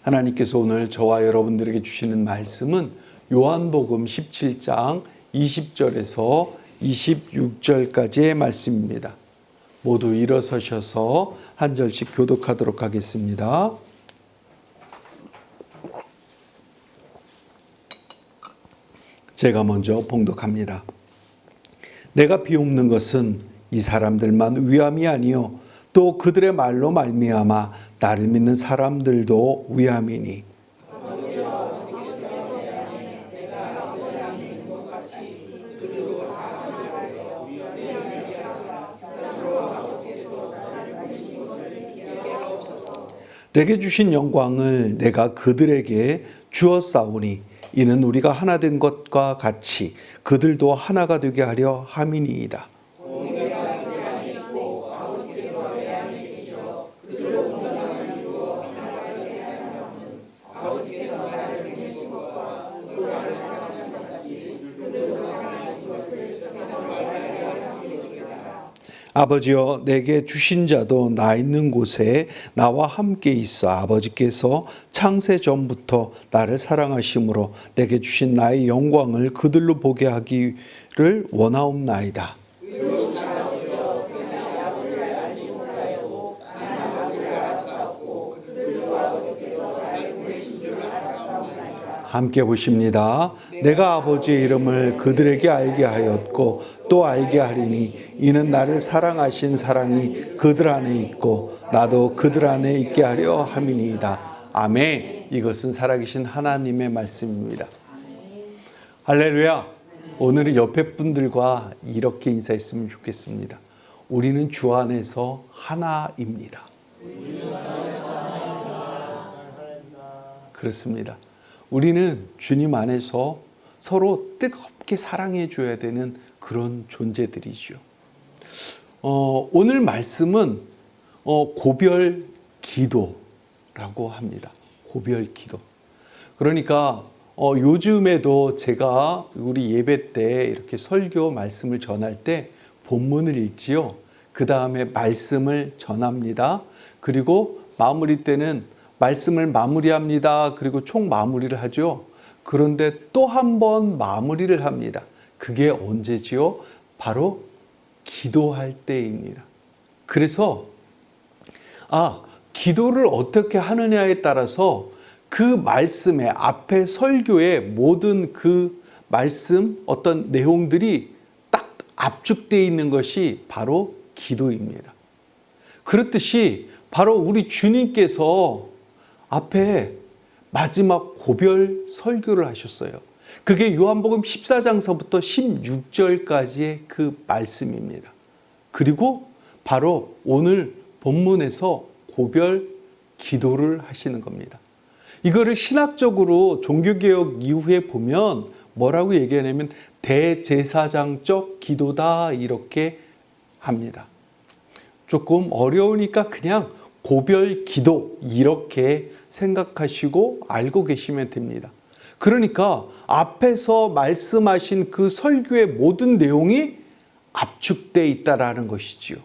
하나님께서 오늘 저와 여러분들에게 주시는 말씀은 요한복음 17장 20절에서 26절까지의 말씀입니다. 모두 일어서셔서 한 절씩 교독하도록 하겠습니다. 제가 먼저 봉독합니다. 내가 비옵는 것은 이 사람들만 위함이 아니요 또 그들의 말로 말미암아 나를 믿는 사람들도 위함이니 내게 주신 영광을 내가 그들에게 주었사오니 이는 우리가 하나 된 것과 같이 그들도 하나가 되게 하려 함이니이다. 아버지여 내게 주신 자도 나 있는 곳에 나와 함께 있어 아버지께서 창세 전부터 나를 사랑하심으로 내게 주신 나의 영광을 그들로 보게 하기를 원하옵나이다. 함께 보십니다. 내가 아버지의 이름을 그들에게 알게 하였고 또 알게 하리니 이는 나를 사랑하신 사랑이 그들 안에 있고 나도 그들 안에 있게 하려 함이니이다. 아멘. 이것은 살아계신 하나님의 말씀입니다. 할렐루야. 오늘은 옆에 분들과 이렇게 인사했으면 좋겠습니다. 우리는 주 안에서 하나입니다. 그렇습니다. 우리는 주님 안에서 서로 뜨겁게 사랑해 줘야 되는 그런 존재들이죠. 오늘 말씀은 고별 기도라고 합니다. 고별 기도. 그러니까 요즘에도 제가 우리 예배 때 이렇게 설교 말씀을 전할 때 본문을 읽지요. 그 다음에 말씀을 전합니다. 그리고 마무리 때는 말씀을 마무리합니다. 그리고 총 마무리를 하죠. 그런데 또 한 번 마무리를 합니다. 그게 언제지요? 바로 기도할 때입니다. 그래서 기도를 어떻게 하느냐에 따라서 그 말씀의 앞에 설교의 모든 그 말씀 어떤 내용들이 딱 압축되어 있는 것이 바로 기도입니다. 그렇듯이 바로 우리 주님께서 앞에 마지막 고별 설교를 하셨어요. 그게 요한복음 14장서부터 16절까지의 그 말씀입니다. 그리고 바로 오늘 본문에서 고별 기도를 하시는 겁니다. 이거를 신학적으로 종교개혁 이후에 보면 뭐라고 얘기하냐면 대제사장적 기도다 이렇게 합니다. 조금 어려우니까 그냥 고별 기도 이렇게 생각하시고 알고 계시면 됩니다. 그러니까 앞에서 말씀하신 그 설교의 모든 내용이 압축되어 있다라는 것이지요.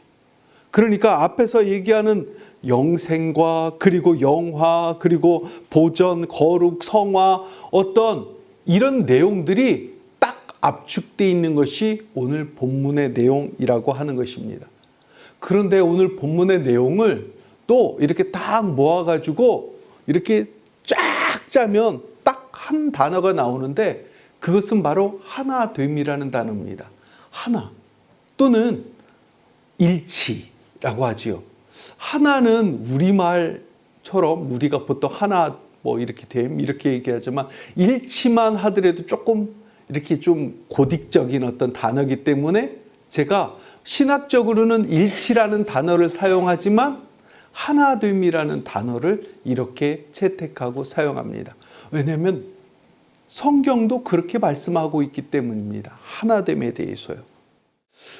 그러니까 앞에서 얘기하는 영생과 그리고 영화 그리고 보전, 거룩, 성화 어떤 이런 내용들이 딱 압축되어 있는 것이 오늘 본문의 내용이라고 하는 것입니다. 그런데 오늘 본문의 내용을 또 이렇게 딱 모아가지고 이렇게 쫙 짜면 딱 한 단어가 나오는데 그것은 바로 하나됨이라는 단어입니다. 하나 또는 일치라고 하지요. 하나는 우리말처럼 우리가 보통 하나 뭐 이렇게 됨 이렇게 얘기하지만 일치만 하더라도 조금 이렇게 좀 고딕적인 어떤 단어이기 때문에 제가 신학적으로는 일치라는 단어를 사용하지만 하나됨이라는 단어를 이렇게 채택하고 사용합니다. 왜냐하면 성경도 그렇게 말씀하고 있기 때문입니다. 하나됨에 대해서요.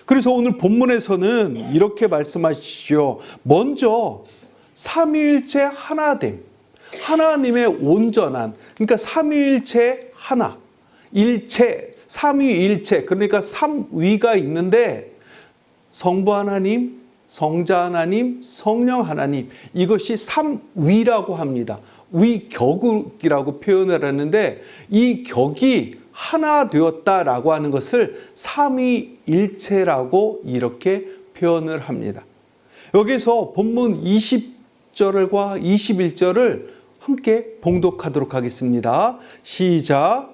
그래서 오늘 본문에서는 이렇게 말씀하시죠. 먼저 삼위일체 하나됨, 하나님의 온전한, 그러니까 삼위일체 하나, 일체, 삼위일체, 그러니까 삼위가 있는데 성부 하나님, 성자 하나님, 성령 하나님, 이것이 삼위라고 합니다. 위격이라고 표현을 하는데 이 격이 하나 되었다라고 하는 것을 삼위일체라고 이렇게 표현을 합니다. 여기서 본문 20절과 21절을 함께 봉독하도록 하겠습니다. 시작.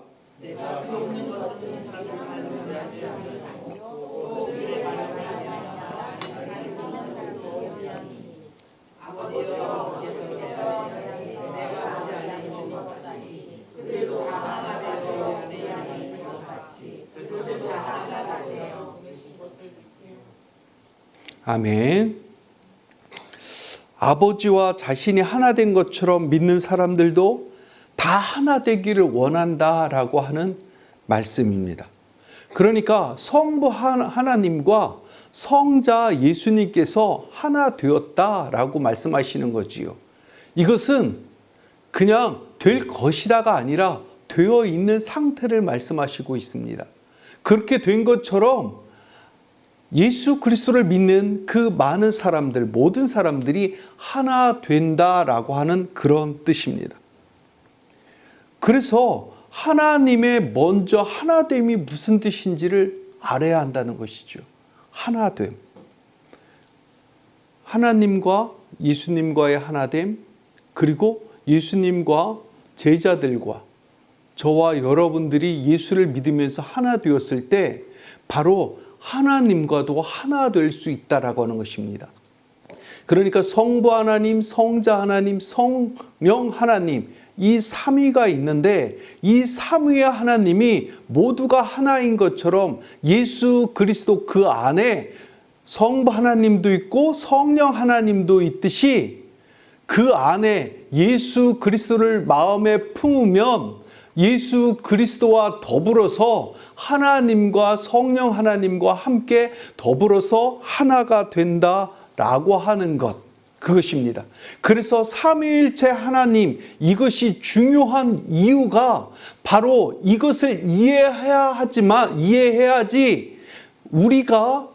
아멘. 아버지와 자신이 하나 된 것처럼 믿는 사람들도 다 하나 되기를 원한다라고 하는 말씀입니다. 그러니까 성부 하나님과 성자 예수님께서 하나 되었다라고 말씀하시는 거지요. 이것은 그냥 될 것이다가 아니라 되어 있는 상태를 말씀하시고 있습니다. 그렇게 된 것처럼 예수 그리스도를 믿는 그 많은 사람들, 모든 사람들이 하나 된다라고 하는 그런 뜻입니다. 그래서 하나님의 먼저 하나됨이 무슨 뜻인지를 알아야 한다는 것이죠. 하나됨. 하나님과 예수님과의 하나됨, 그리고 예수님과 제자들과 저와 여러분들이 예수를 믿으면서 하나 되었을 때 바로 하나님과도 하나 될 수 있다라고 하는 것입니다. 그러니까 성부 하나님, 성자 하나님, 성령 하나님, 이 삼위가 있는데 이 삼위의 하나님이 모두가 하나인 것처럼 예수 그리스도 그 안에 성부 하나님도 있고 성령 하나님도 있듯이 그 안에 예수 그리스도를 마음에 품으면 예수 그리스도와 더불어서 하나님과 성령 하나님과 함께 더불어서 하나가 된다라고 하는 것, 그것입니다. 그래서 삼위일체 하나님, 이것이 중요한 이유가 바로 이것을 이해해야지 우리가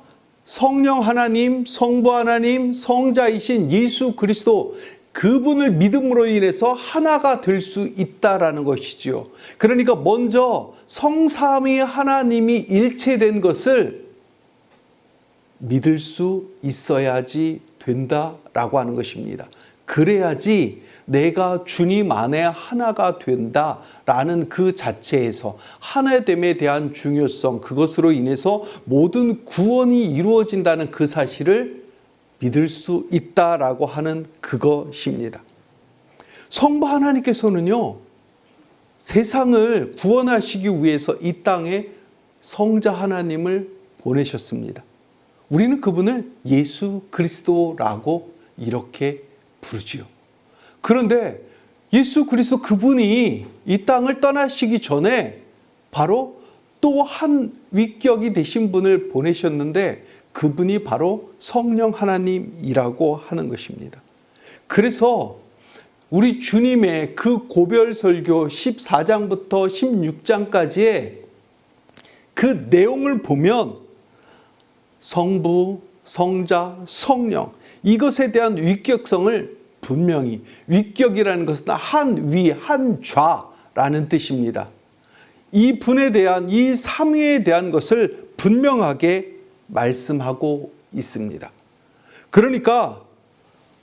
성령 하나님, 성부 하나님, 성자이신 예수 그리스도 그분을 믿음으로 인해서 하나가 될 수 있다라는 것이지요. 그러니까 먼저 성삼위 하나님이 일체된 것을 믿을 수 있어야지 된다라고 하는 것입니다. 그래야지 내가 주님 안에 하나가 된다라는 그 자체에서 하나됨에 대한 중요성, 그것으로 인해서 모든 구원이 이루어진다는 그 사실을 믿을 수 있다라고 하는 그것입니다. 성부 하나님께서는요, 세상을 구원하시기 위해서 이 땅에 성자 하나님을 보내셨습니다. 우리는 그분을 예수 그리스도라고 이렇게 부르지요. 그런데 예수 그리스도 그분이 이 땅을 떠나시기 전에 바로 또 한 위격이 되신 분을 보내셨는데 그분이 바로 성령 하나님이라고 하는 것입니다. 그래서 우리 주님의 그 고별설교 14장부터 16장까지의 그 내용을 보면 성부, 성자, 성령, 이것에 대한 위격성을 분명히, 위격이라는 것은 한 위, 한 좌라는 뜻입니다. 이 분에 대한, 이 삼위에 대한 것을 분명하게 말씀하고 있습니다. 그러니까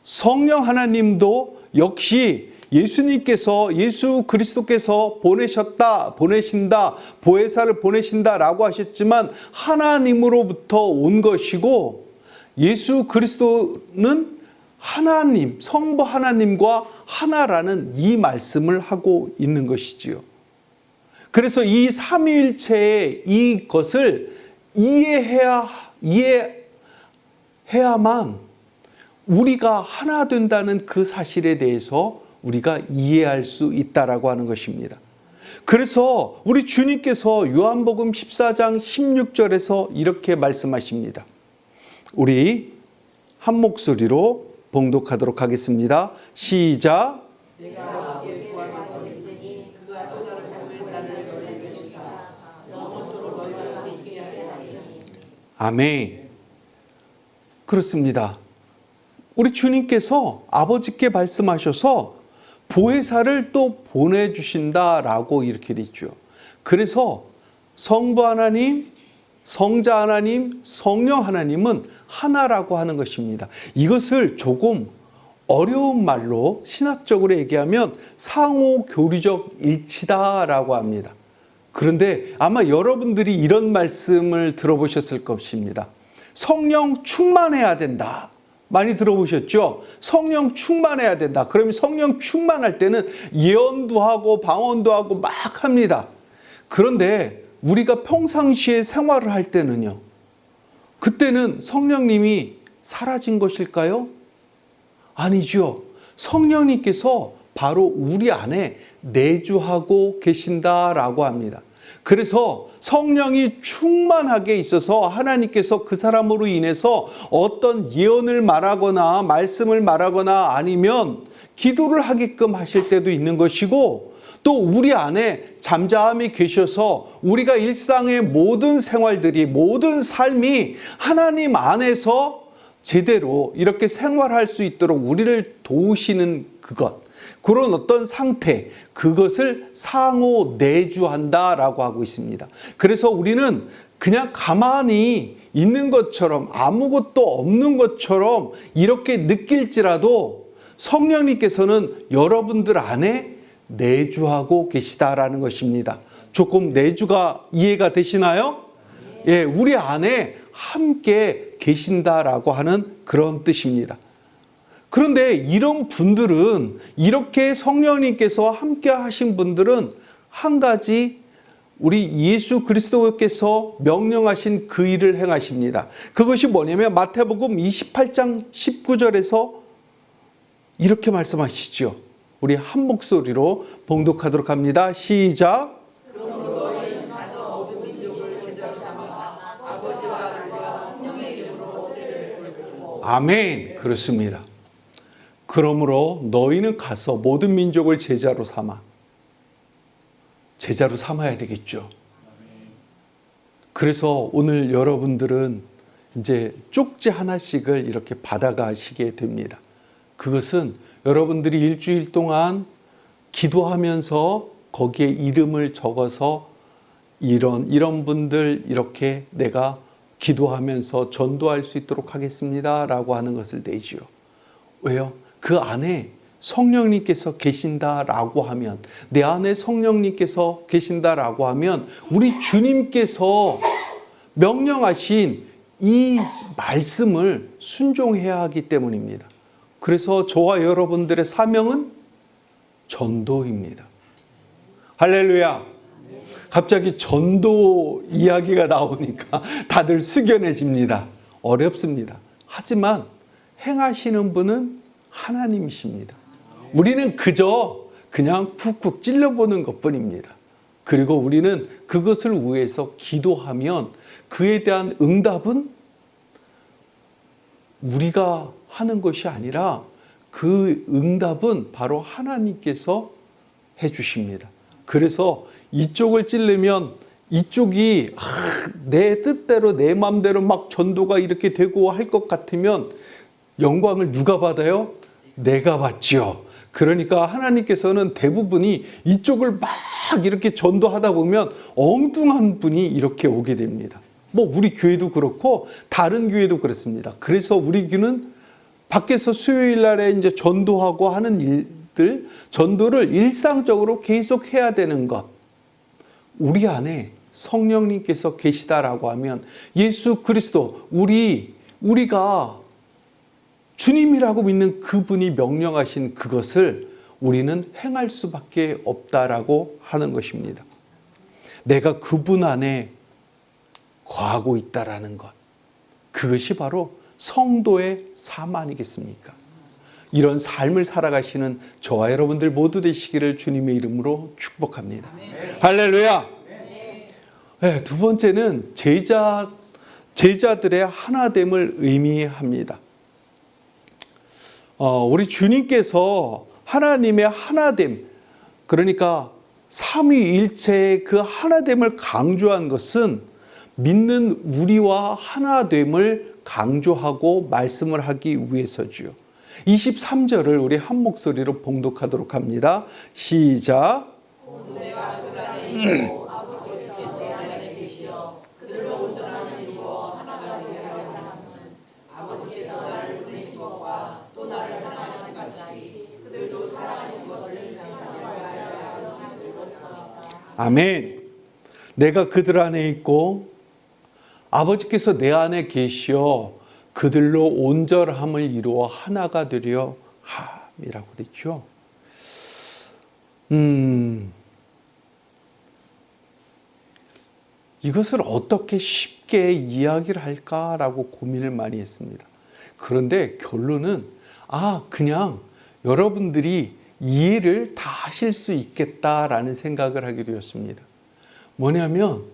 성령 하나님도 역시 예수 그리스도께서 보내신다, 보혜사를 보내신다라고 하셨지만 하나님으로부터 온 것이고 예수 그리스도는 하나님, 성부 하나님과 하나라는 이 말씀을 하고 있는 것이지요. 그래서 이 삼위일체의 이것을 이해해야만 우리가 하나 된다는 그 사실에 대해서 우리가 이해할 수 있다라고 하는 것입니다. 그래서 우리 주님께서 요한복음 14장 16절에서 이렇게 말씀하십니다. 우리 한 목소리로 봉독하도록 하겠습니다. 시작. 내가 아버지께 구하겠으니 그가 또 다른 보혜사를 너에게 주사 너무 또 아멘. 그렇습니다. 우리 주님께서 아버지께 말씀하셔서 보혜사를 또 보내주신다라고 이렇게 됐죠. 그래서 성부 하나님, 성자 하나님, 성령 하나님은 하나라고 하는 것입니다. 이것을 조금 어려운 말로 신학적으로 얘기하면 상호 교리적 일치다라고 합니다. 그런데 아마 여러분들이 이런 말씀을 들어보셨을 것입니다. 성령 충만해야 된다. 많이 들어보셨죠? 성령 충만해야 된다. 그러면 성령 충만할 때는 예언도 하고 방언도 하고 막 합니다. 그런데 우리가 평상시에 생활을 할 때는요. 그때는 성령님이 사라진 것일까요? 아니죠. 성령님께서 바로 우리 안에 내주하고 계신다라고 합니다. 그래서 성령이 충만하게 있어서 하나님께서 그 사람으로 인해서 어떤 예언을 말하거나 말씀을 말하거나 아니면 기도를 하게끔 하실 때도 있는 것이고, 또 우리 안에 잠잠히 계셔서 우리가 일상의 모든 생활들이, 모든 삶이 하나님 안에서 제대로 이렇게 생활할 수 있도록 우리를 도우시는 그런 어떤 상태, 그것을 상호 내주한다라고 하고 있습니다. 그래서 우리는 그냥 가만히 있는 것처럼, 아무것도 없는 것처럼 이렇게 느낄지라도 성령님께서는 여러분들 안에 내주하고 계시다라는 것입니다. 조금 내주가 이해가 되시나요? 예, 우리 안에 함께 계신다라고 하는 그런 뜻입니다. 그런데 이런 분들은, 이렇게 성령님께서 함께 하신 분들은 한 가지 우리 예수 그리스도께서 명령하신 그 일을 행하십니다. 그것이 뭐냐면 마태복음 28장 19절에서 이렇게 말씀하시죠. 우리 한 목소리로 봉독하도록 합니다. 시작. 아멘. 그렇습니다. 그러므로 너희는 가서 모든 민족을 제자로 삼아야 되겠죠. 그래서 오늘 여러분들은 이제 쪽지 하나씩을 이렇게 받아가시게 됩니다. 그것은 여러분들이 일주일 동안 기도하면서 거기에 이름을 적어서 이런 분들 이렇게 내가 기도하면서 전도할 수 있도록 하겠습니다 라고 하는 것을 내지요. 왜요? 그 안에 성령님께서 계신다라고 하면, 내 안에 성령님께서 계신다라고 하면 우리 주님께서 명령하신 이 말씀을 순종해야 하기 때문입니다. 그래서 저와 여러분들의 사명은 전도입니다. 할렐루야. 갑자기 전도 이야기가 나오니까 다들 숙연해집니다. 어렵습니다. 하지만 행하시는 분은 하나님이십니다. 우리는 그냥 쿡쿡 찔러보는 것뿐입니다. 그리고 우리는 그것을 위해서 기도하면 그에 대한 응답은 우리가 하는 것이 아니라 그 응답은 바로 하나님께서 해주십니다. 그래서 이쪽을 찌르면 이쪽이 내 뜻대로 내 마음대로 막 전도가 이렇게 되고 할 것 같으면 영광을 누가 받아요? 내가 받죠. 그러니까 하나님께서는 대부분이 이쪽을 막 이렇게 전도하다 보면 엉뚱한 분이 이렇게 오게 됩니다. 우리 교회도 그렇고 다른 교회도 그렇습니다. 그래서 우리 교회는 밖에서 수요일 날에 이제 전도하고 하는 일들, 전도를 일상적으로 계속 해야 되는 것. 우리 안에 성령님께서 계시다라고 하면 예수 그리스도, 우리가 주님이라고 믿는 그분이 명령하신 그것을 우리는 행할 수밖에 없다라고 하는 것입니다. 내가 그분 안에 거하고 있다라는 것. 그것이 바로 성도의 삶 아니겠습니까? 이런 삶을 살아가시는 저와 여러분들 모두 되시기를 주님의 이름으로 축복합니다. 할렐루야. 네, 두 번째는 제자들의 하나됨을 의미합니다. 우리 주님께서 하나님의 하나됨, 그러니까 삼위일체의 그 하나됨을 강조한 것은 믿는 우리와 하나됨을 강조하고 말씀을 하기 위해서지요. 23절을 우리 한 목소리로 봉독하도록 합니다. 시작. 아멘. 내가 그들 안에 있고 아버지께서 내 안에 계시어 그들로 온전함을 이루어 하나가 되려 함이라고 그랬죠. 이것을 어떻게 쉽게 이야기를 할까라고 고민을 많이 했습니다. 그런데 결론은 그냥 여러분들이 이해를 다 하실 수 있겠다라는 생각을 하게 되었습니다. 뭐냐면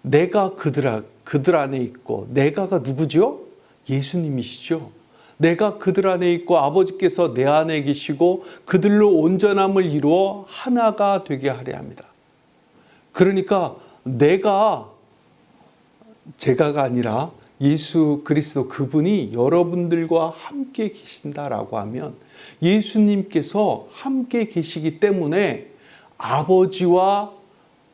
내가 그들 안에 있고, 내가가 누구죠? 예수님이시죠. 내가 그들 안에 있고 아버지께서 내 안에 계시고 그들로 온전함을 이루어 하나가 되게 하려 합니다. 그러니까 제가가 아니라 예수 그리스도 그분이 여러분들과 함께 계신다라고 하면 예수님께서 함께 계시기 때문에 아버지와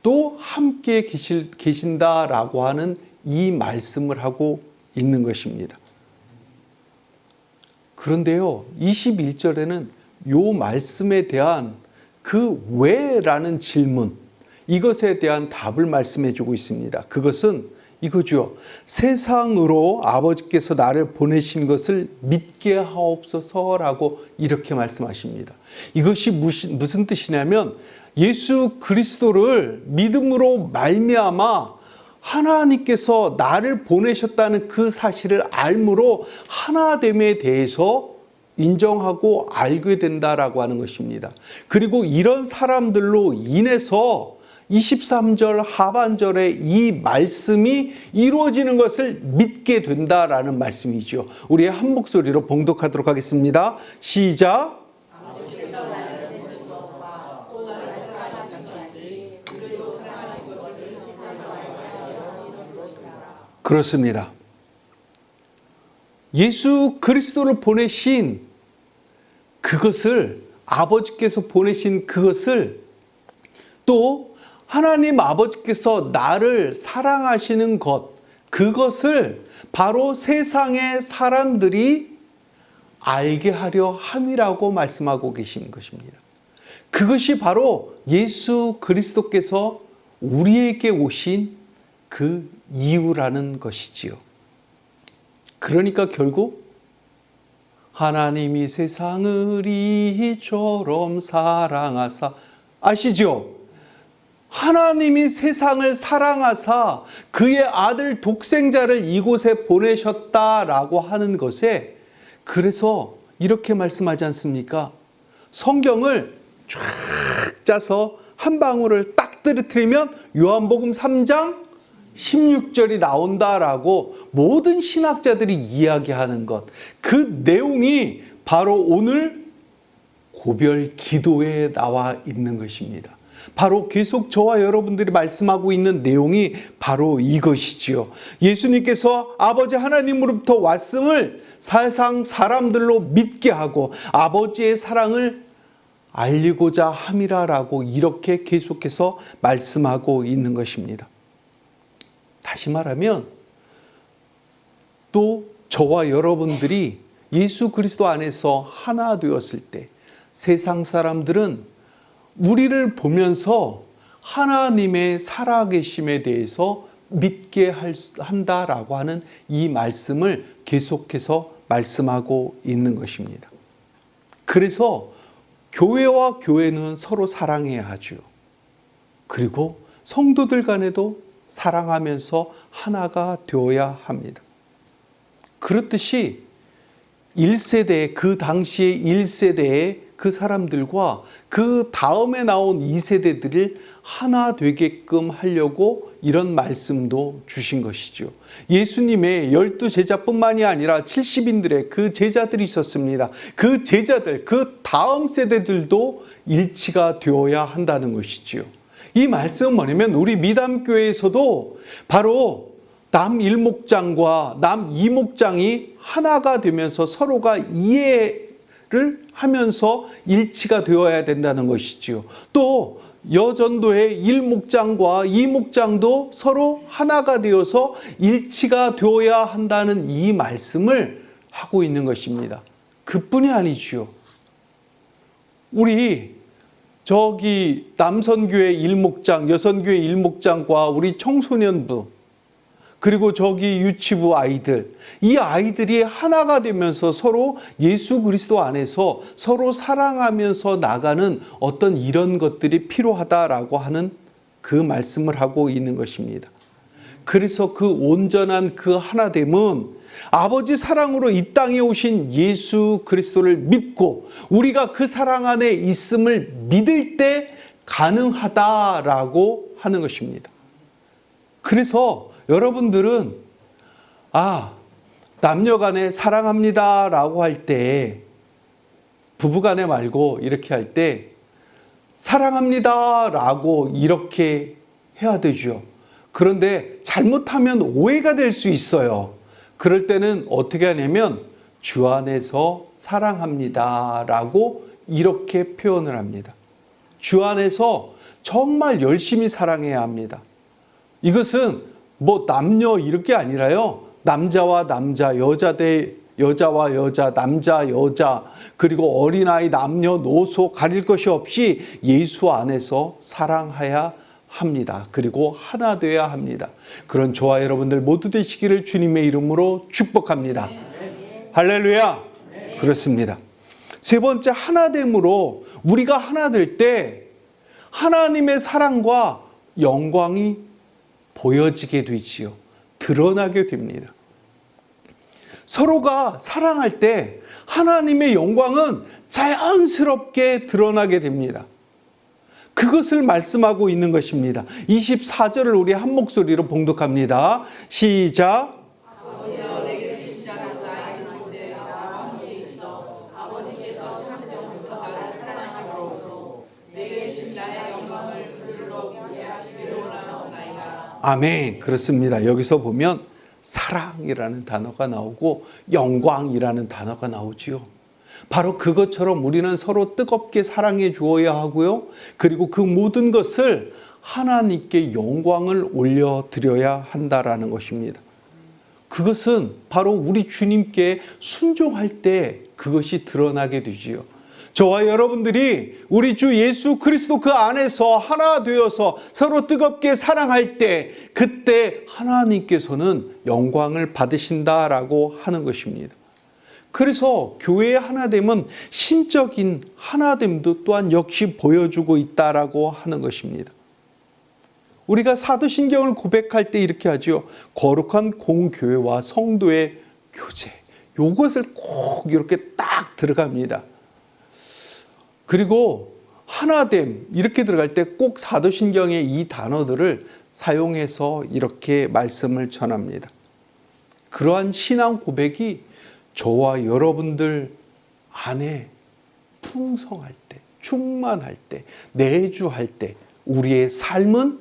또 함께 계신다라고 하는 이 말씀을 하고 있는 것입니다. 그런데요, 21절에는 이 말씀에 대한 그 왜라는 질문, 이것에 대한 답을 말씀해 주고 있습니다. 그것은 이거죠. 세상으로 아버지께서 나를 보내신 것을 믿게 하옵소서라고 이렇게 말씀하십니다. 이것이 무슨 뜻이냐면 예수 그리스도를 믿음으로 말미암아 하나님께서 나를 보내셨다는 그 사실을 알므로 하나됨에 대해서 인정하고 알게 된다라고 하는 것입니다. 그리고 이런 사람들로 인해서 23절 하반절에 이 말씀이 이루어지는 것을 믿게 된다라는 말씀이죠. 우리 한 목소리로 봉독하도록 하겠습니다. 시작. 그렇습니다. 예수 그리스도를 보내신 그것을, 아버지께서 보내신 그것을, 또 하나님 아버지께서 나를 사랑하시는 것, 그것을 바로 세상의 사람들이 알게 하려 함이라고 말씀하고 계신 것입니다. 그것이 바로 예수 그리스도께서 우리에게 오신 그 이유라는 것이지요. 그러니까 결국 하나님이 세상을 이처럼 사랑하사, 아시죠? 하나님이 세상을 사랑하사 그의 아들 독생자를 이곳에 보내셨다라고 하는 것에, 그래서 이렇게 말씀하지 않습니까? 성경을 쫙 짜서 한 방울을 딱 떨어뜨리면 요한복음 3장 16절이 나온다라고 모든 신학자들이 이야기하는 것, 그 내용이 바로 오늘 고별 기도에 나와 있는 것입니다. 바로 계속 저와 여러분들이 말씀하고 있는 내용이 바로 이것이지요. 예수님께서 아버지 하나님으로부터 왔음을 세상 사람들로 믿게 하고 아버지의 사랑을 알리고자 함이라라고 이렇게 계속해서 말씀하고 있는 것입니다. 다시 말하면 또 저와 여러분들이 예수 그리스도 안에서 하나 되었을 때 세상 사람들은 우리를 보면서 하나님의 살아계심에 대해서 믿게 한다라고 하는 이 말씀을 계속해서 말씀하고 있는 것입니다. 그래서 교회와 교회는 서로 사랑해야 하죠. 그리고 성도들 간에도 사랑하면서 하나가 되어야 합니다. 그렇듯이 1세대, 그 당시의 1세대의 그 사람들과 그 다음에 나온 2세대들을 하나 되게끔 하려고 이런 말씀도 주신 것이죠. 예수님의 12제자뿐만이 아니라 70인들의 그 제자들이 있었습니다. 그 제자들, 그 다음 세대들도 일치가 되어야 한다는 것이지요. 이 말씀은 뭐냐면 우리 미담교회에서도 바로 남 1목장과 남 2목장이 하나가 되면서 서로가 이해를 하면서 일치가 되어야 된다는 것이지요. 또 여전도의 1목장과 2목장도 서로 하나가 되어서 일치가 되어야 한다는 이 말씀을 하고 있는 것입니다. 그뿐이 아니지요. 우리 저기 남선교회 1목장, 여선교회 1목장과 우리 청소년부, 그리고 저기 유치부 아이들, 이 아이들이 하나가 되면서 서로 예수 그리스도 안에서 서로 사랑하면서 나가는 어떤 이런 것들이 필요하다라고 하는 그 말씀을 하고 있는 것입니다. 그래서 그 온전한 그 하나됨은 아버지 사랑으로 이 땅에 오신 예수 그리스도를 믿고 우리가 그 사랑 안에 있음을 믿을 때 가능하다라고 하는 것입니다. 그래서 여러분들은 남녀간에 사랑합니다 라고 할 때, 부부간에 말고 이렇게 할 때 사랑합니다 라고 이렇게 해야 되죠. 그런데 잘못하면 오해가 될 수 있어요. 그럴 때는 어떻게 하냐면 주 안에서 사랑합니다 라고 이렇게 표현을 합니다. 주 안에서 정말 열심히 사랑해야 합니다. 이것은 뭐 남녀 이렇게 아니라요. 남자와 남자, 여자 대 여자와 여자, 남자, 여자, 그리고 어린아이, 남녀노소 가릴 것이 없이 예수 안에서 사랑해야 합니다. 그리고 하나 되어야 합니다. 그런 저와 여러분들 모두 되시기를 주님의 이름으로 축복합니다. 할렐루야. 그렇습니다. 세 번째, 하나됨으로 우리가 하나 될 때 하나님의 사랑과 영광이 보여지게 되지요. 드러나게 됩니다. 서로가 사랑할 때 하나님의 영광은 자연스럽게 드러나게 됩니다. 그것을 말씀하고 있는 것입니다. 24절을 우리 한 목소리로 봉독합니다. 시작. 아버지여 내게 주신 자는 나의 그곳에 나와 함께 있어 아버지께서 창세전부터 나를 사랑하심으로 내게 주신 나의 영광을 그들로 보게 하시기를 원하옵나이다. 아멘. 그렇습니다. 여기서 보면 사랑이라는 단어가 나오고 영광이라는 단어가 나오지요. 바로 그것처럼 우리는 서로 뜨겁게 사랑해 주어야 하고요. 그리고 그 모든 것을 하나님께 영광을 올려드려야 한다라는 것입니다. 그것은 바로 우리 주님께 순종할 때 그것이 드러나게 되지요. 저와 여러분들이 우리 주 예수 그리스도 그 안에서 하나 되어서 서로 뜨겁게 사랑할 때 그때 하나님께서는 영광을 받으신다라고 하는 것입니다. 그래서 교회의 하나됨은 신적인 하나됨도 또한 역시 보여주고 있다라고 하는 것입니다. 우리가 사도신경을 고백할 때 이렇게 하죠. 거룩한 공교회와 성도의 교제. 이것을 꼭 이렇게 딱 들어갑니다. 그리고 하나됨 이렇게 들어갈 때 꼭 사도신경의 이 단어들을 사용해서 이렇게 말씀을 전합니다. 그러한 신앙 고백이 저와 여러분들 안에 풍성할 때, 충만할 때, 내주할 때 우리의 삶은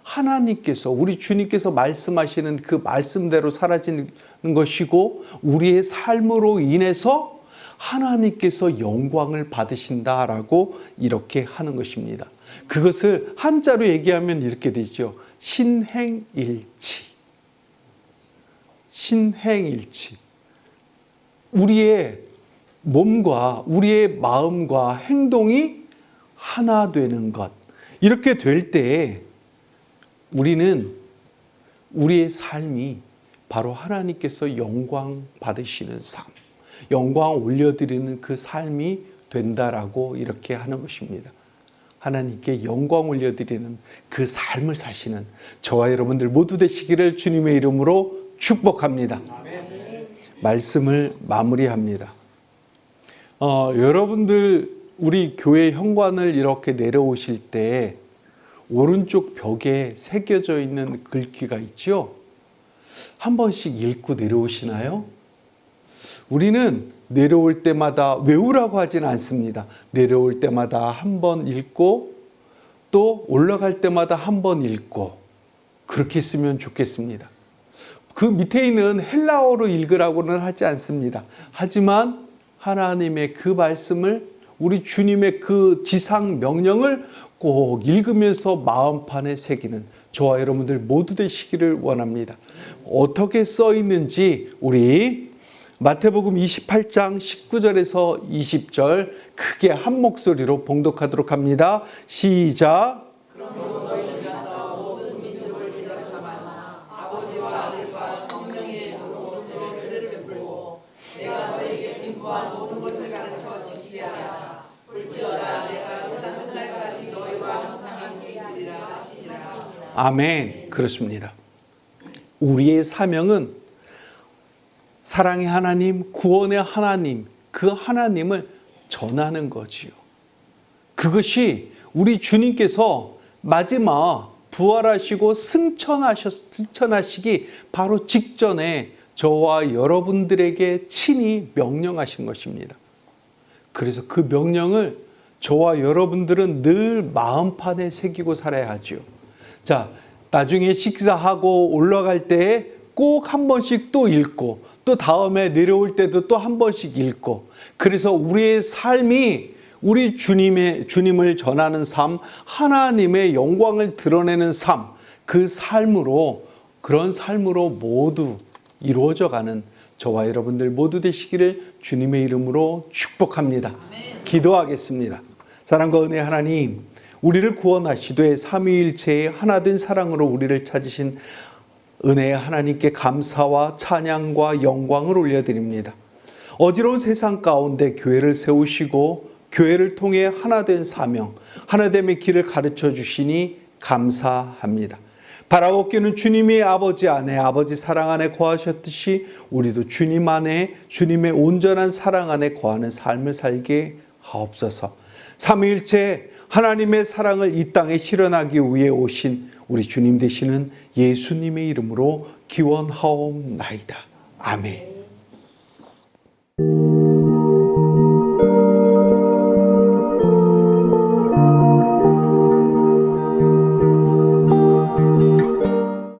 하나님께서 우리 주님께서 말씀하시는 그 말씀대로 사라지는 것이고 우리의 삶으로 인해서 하나님께서 영광을 받으신다라고 이렇게 하는 것입니다. 그것을 한자로 얘기하면 이렇게 되죠. 신행일치. 신행일치. 우리의 몸과 우리의 마음과 행동이 하나 되는 것. 이렇게 될 때 우리는 우리의 삶이 바로 하나님께서 영광 받으시는 삶, 영광 올려드리는 그 삶이 된다라고 이렇게 하는 것입니다. 하나님께 영광 올려드리는 그 삶을 사시는 저와 여러분들 모두 되시기를 주님의 이름으로 축복합니다. 말씀을 마무리합니다. 여러분들 우리 교회 현관을 이렇게 내려오실 때 오른쪽 벽에 새겨져 있는 글귀가 있죠. 한 번씩 읽고 내려오시나요? 우리는 내려올 때마다 외우라고 하지는 않습니다. 내려올 때마다 한 번 읽고 또 올라갈 때마다 한 번 읽고 그렇게 했으면 좋겠습니다. 그 밑에 있는 헬라어로 읽으라고는 하지 않습니다. 하지만 하나님의 그 말씀을, 우리 주님의 그 지상 명령을 꼭 읽으면서 마음판에 새기는 저와 여러분들 모두 되시기를 원합니다. 어떻게 써 있는지 우리 마태복음 28장 19절에서 20절 크게 한 목소리로 봉독하도록 합니다. 시작. 그러므로 너희는 가서 모든 민족을 제자로 삼아 아버지와 아들과 성령의 이름으로 세례를 베풀고 내가 너희에게 분부한 모든 것을 가르쳐 지키게 하라. 볼지어다 내가 세상 끝날까지 너희와 항상 함께 있으리라 하시니라. 아멘. 그렇습니다. 우리의 사명은 사랑의 하나님, 구원의 하나님, 그 하나님을 전하는 거지요. 그것이 우리 주님께서 마지막 부활하시고 승천하시기 바로 직전에 저와 여러분들에게 친히 명령하신 것입니다. 그래서 그 명령을 저와 여러분들은 늘 마음판에 새기고 살아야 하죠. 자, 나중에 식사하고 올라갈 때에 꼭 한 번씩 또 읽고 또 다음에 내려올 때도 또 한 번씩 읽고, 그래서 우리의 삶이 우리 주님을 전하는 삶, 하나님의 영광을 드러내는 삶, 그 삶으로, 그런 삶으로 모두 이루어져가는 저와 여러분들 모두 되시기를 주님의 이름으로 축복합니다. 기도하겠습니다. 사랑과 은혜 하나님, 우리를 구원하시되 삼위일체의 하나된 사랑으로 우리를 찾으신 은혜의 하나님께 감사와 찬양과 영광을 올려드립니다. 어지러운 세상 가운데 교회를 세우시고 교회를 통해 하나된 사명, 하나됨의 길을 가르쳐 주시니 감사합니다. 바라옵기는 주님이 아버지 안에, 아버지 사랑 안에 거하셨듯이 우리도 주님 안에, 주님의 온전한 사랑 안에 거하는 삶을 살게 하옵소서. 삼위일체 하나님의 사랑을 이 땅에 실현하기 위해 오신 우리 주님 되시는 예수님의 이름으로 기원하옵나이다. 아멘.